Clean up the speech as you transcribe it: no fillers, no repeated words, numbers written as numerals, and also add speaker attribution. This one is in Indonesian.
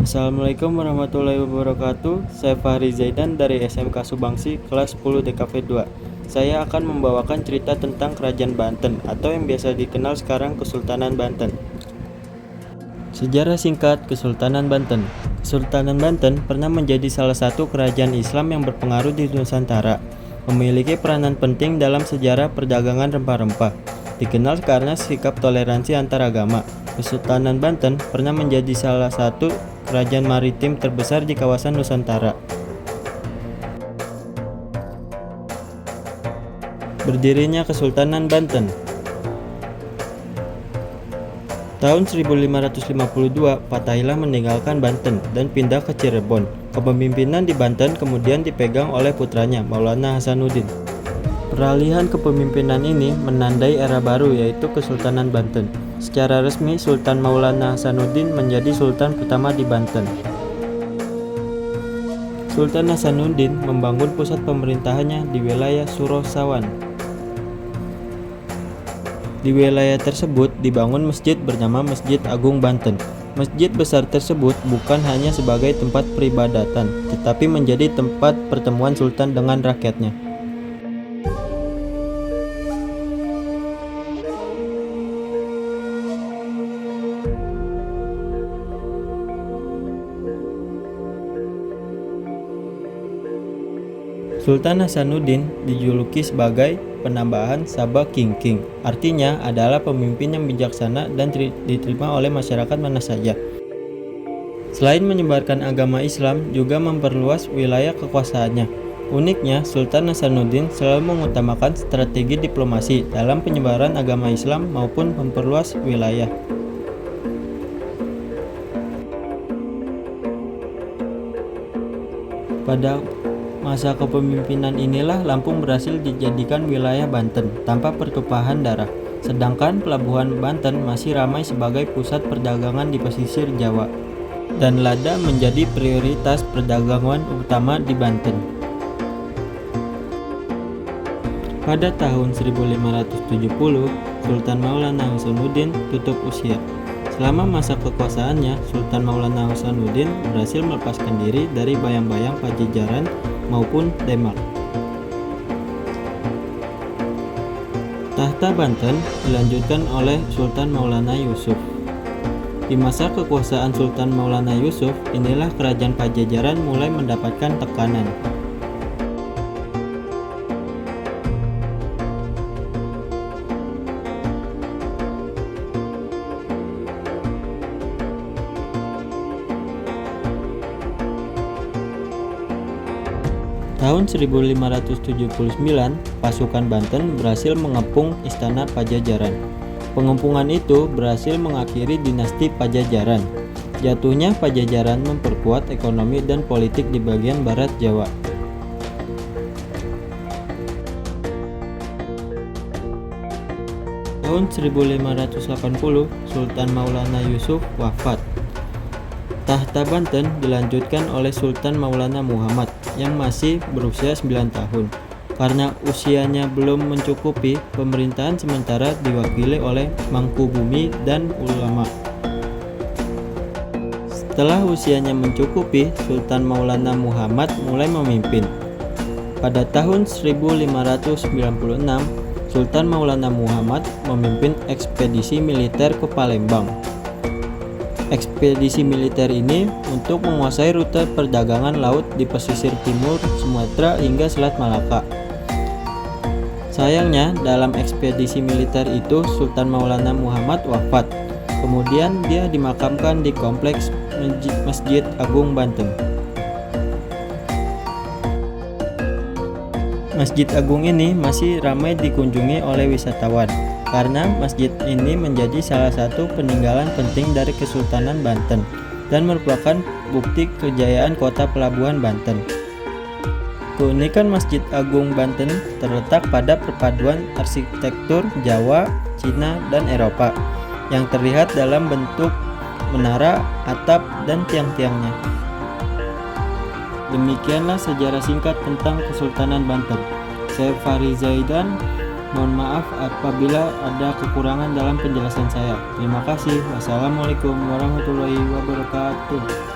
Speaker 1: Assalamualaikum warahmatullahi wabarakatuh. Saya Fahri Zaidan dari SMK Subangsi kelas 10 DKV 2. Saya akan membawakan cerita tentang Kerajaan Banten atau yang biasa dikenal sekarang Kesultanan Banten. Sejarah singkat Kesultanan Banten. Kesultanan Banten pernah menjadi salah satu kerajaan Islam yang berpengaruh di Nusantara, memiliki peranan penting dalam sejarah perdagangan rempah-rempah. Dikenal karena sikap toleransi antar agama. Kesultanan Banten pernah menjadi salah satu kerajaan maritim terbesar di kawasan Nusantara. Berdirinya Kesultanan Banten. Tahun 1552, Fathaillah meninggalkan Banten dan pindah ke Cirebon. Kepemimpinan di Banten kemudian dipegang oleh putranya, Maulana Hasanuddin. Peralihan kepemimpinan ini menandai era baru, yaitu Kesultanan Banten. Secara resmi, Sultan Maulana Hasanuddin menjadi sultan pertama di Banten. Sultan Hasanuddin membangun pusat pemerintahannya di wilayah Surosawan. Di wilayah tersebut dibangun masjid bernama Masjid Agung Banten. Masjid besar tersebut bukan hanya sebagai tempat peribadatan, tetapi menjadi tempat pertemuan sultan dengan rakyatnya. Sultan Hasanuddin dijuluki sebagai penambahan Sabah Kingking, artinya adalah pemimpin yang bijaksana dan diterima oleh masyarakat mana saja. Selain menyebarkan agama Islam, juga memperluas wilayah kekuasaannya. Uniknya, Sultan Hasanuddin selalu mengutamakan strategi diplomasi dalam penyebaran agama Islam maupun memperluas wilayah. Pada masa kepemimpinan inilah Lampung berhasil dijadikan wilayah Banten tanpa pertumpahan darah, sedangkan pelabuhan Banten masih ramai sebagai pusat perdagangan di pesisir Jawa, dan lada menjadi prioritas perdagangan utama di Banten. Pada tahun 1570, Sultan Maulana Hasanuddin tutup usia. Selama masa kekuasaannya, Sultan Maulana Hasanuddin berhasil melepaskan diri dari bayang-bayang Pajajaran maupun Demak. Tahta Banten dilanjutkan oleh Sultan Maulana Yusuf. Di masa kekuasaan Sultan Maulana Yusuf, inilah kerajaan Pajajaran mulai mendapatkan tekanan. Tahun 1579, pasukan Banten berhasil mengepung istana Pajajaran. Pengepungan itu berhasil mengakhiri dinasti Pajajaran. Jatuhnya Pajajaran memperkuat ekonomi dan politik di bagian barat Jawa. Tahun 1580, Sultan Maulana Yusuf wafat. Tahta Banten dilanjutkan oleh Sultan Maulana Muhammad yang masih berusia 9 tahun. Karena usianya belum mencukupi, pemerintahan sementara diwakili oleh Mangkubumi dan ulama. Setelah usianya mencukupi, Sultan Maulana Muhammad mulai memimpin. Pada tahun 1596, Sultan Maulana Muhammad memimpin ekspedisi militer ke Palembang. Ekspedisi militer ini untuk menguasai rute perdagangan laut di pesisir timur Sumatera hingga Selat Malaka. Sayangnya, dalam ekspedisi militer itu Sultan Maulana Muhammad wafat. Kemudian dia dimakamkan di kompleks Masjid Agung Banten. Masjid Agung ini masih ramai dikunjungi oleh wisatawan, karena masjid ini menjadi salah satu peninggalan penting dari Kesultanan Banten dan merupakan bukti kejayaan kota pelabuhan Banten. Keunikan Masjid Agung Banten terletak pada perpaduan arsitektur Jawa, Cina, dan Eropa yang terlihat dalam bentuk menara, atap, dan tiang-tiangnya. Demikianlah sejarah singkat tentang Kesultanan Banten. Saya Fahri Zaidan. Mohon maaf apabila ada kekurangan dalam penjelasan saya. Terima kasih. Wassalamualaikum warahmatullahi wabarakatuh.